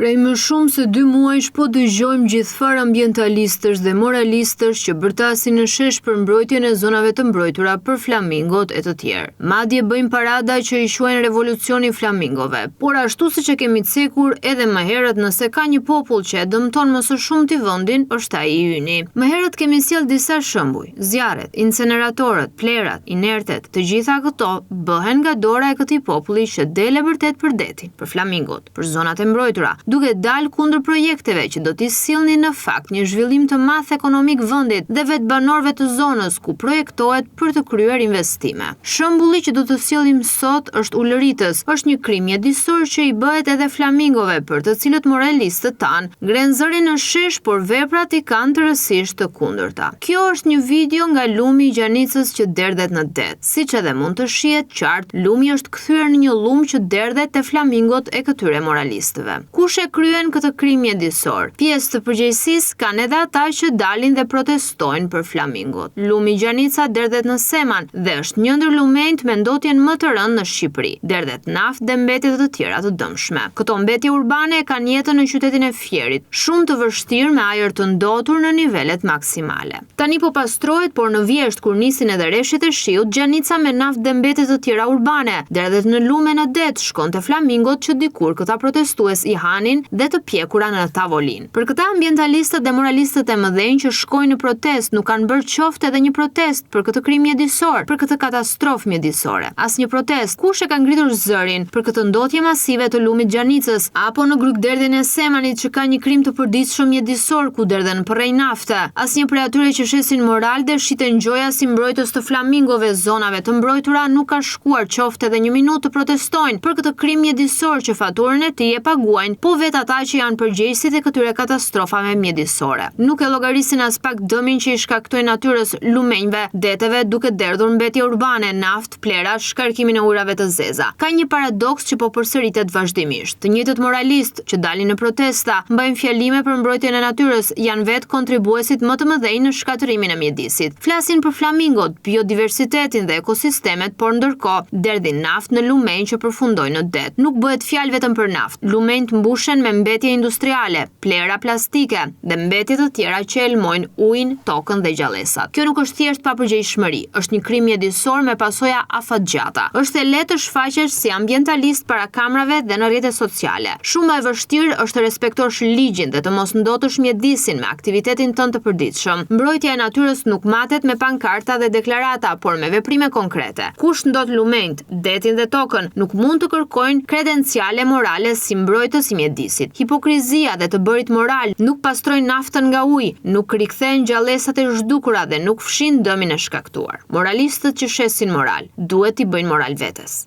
Prej më shumë se 2 muajsh po dëgjojmë gjithfarë ambientalistësh dhe moralistësh që bërtasin në shesh për mbrojtjen e zonave të mbrojtura për flamingot e të tjerë. Madje bëjmë parada që i quajnë revolucioni flamingove, por ashtu siç e kemi cekur edhe më herët, nëse ka një popull që e dëmton më së shumti vendin, është ai i yni. Më herët kemi sjell disa shembuj. Zjarret, inceneratorët, plerat, inertet, të gjitha këto bëhen nga dora e këtij populli që del e vërtet për detin, për flamingot, për zonat e mbrojtura, duke dalë kundër projekteve që do t'i sillnin në fakt një zhvillim të madh ekonomik vendit dhe vetë banorëve të zonës ku projektohet për të kryer investime. Shembulli që do të sjellim sot është ulëritës, është një krim mjedisor që i bëhet edhe flamingove, për të cilët moralistët tanë ngren zërin në shesh, por veprat i kanë të rësisht të kundërta. Kjo është një video nga lumi i gjanicës që derdhet në det. Siç edhe mund të shihet qartë, lumi është kthyer në një lum që derdhet te flamingot e këtyre moralistëve. Kush e kryen këtë krim mjedisor? Pjesë të përgjegjësisë kanë edhe ata që dalin dhe protestojnë për flamingot. Lumi Gjanica derdhet në Seman dhe është një ndër lumenjt me ndotjen më të rëndë në Shqipëri. Derdhet naftë dhe mbetjet të tjera të dëmshme. Këto mbetje urbane kanë jetën në qytetin e Fierit, shumë të vështirë me ajër të ndotur në nivelet maksimale. Tani po pastrohet, por në vjesht kur nisin edhe reshjet e shiut, Gjanica me naftë dhe mbetjet të tjera urbane derdhet në lume në det, shkonte flamingot që dikur këta protestues i hanin dhe të pjekura në tavolin. Për këta ambientalistët dhe moralistët e mëdhenj që shkojnë në protest nuk kanë bërë qoftë edhe një protest për këtë krim mjedisor, për këtë katastrofë mjedisore. Asnjë protest. Kush e ka ngritur zërin për këtë ndotje masive të lumit Gjanicës, apo në Grykderdhjen e Semanit që ka një krim të përditshëm mjedisor ku derdhen përrej nafte. Asnjë prej atyre që shesin moral dhe shiten gjoja si mbrojtës të flamingove zonave të mbrojtura nuk ka shkuar qoftë edhe një minutë të protestojnë për këtë krim mjedisor që faturën e tij e paguajnë, po vetë ata që janë përgjegjësit e këtyre katastrofave mjedisore. Nuk e llogarisin as pak dëmin që i shkaktojnë natyrës, lumenjve, deteve, duke derdhur mbetje urbane, naftë, plera, shkarkimin e ujrave të zeza. Ka një paradoks që po përsëritet vazhdimisht. Të njëjtët moralistë që dalin në protesta, mbajnë fjalime për mbrojtjen e natyrës, janë vetë kontribuesit më të mëdhenj në shkatërimin e mjedisit. Flasin për flamingot, biodiversitetin dhe ekosistemet, por ndërkohë derdhin naftë në lumenj që përfundojnë në det. Nuk bëhet fjalë vetëm për naftë. Lumenjt mbushen me mbetje industriale, plera plastike dhe mbetje të tjera që elmojnë ujin, tokën dhe gjallësat. Kjo nuk është thjesht papërgjegjshmëri, është një krim mjedisor me pasoja afatgjata. Është e lehtë të shfaqesh si ambientalist para kamerave dhe në rrjetet sociale. Shumë e vështirë është të respektosh ligjin dhe të mos ndotësh mjedisin me aktivitetin tënd të përditshëm. Mbrojtja e natyrës nuk matet me pankarta dhe deklarata, por me veprime konkrete. Kush ndot lumenjt, detin dhe tokën, nuk mund të kërkojnë kredenciale morale si mbrojtës i mjedisit. Hipokrizia dhe të bërit moral nuk pastrojnë naftën nga uji, nuk rikthejnë gjallësat e zhdukura dhe nuk fshin dëmin e shkaktuar. Moralistët që shesin moral duhet t'i bëjnë moral vetes.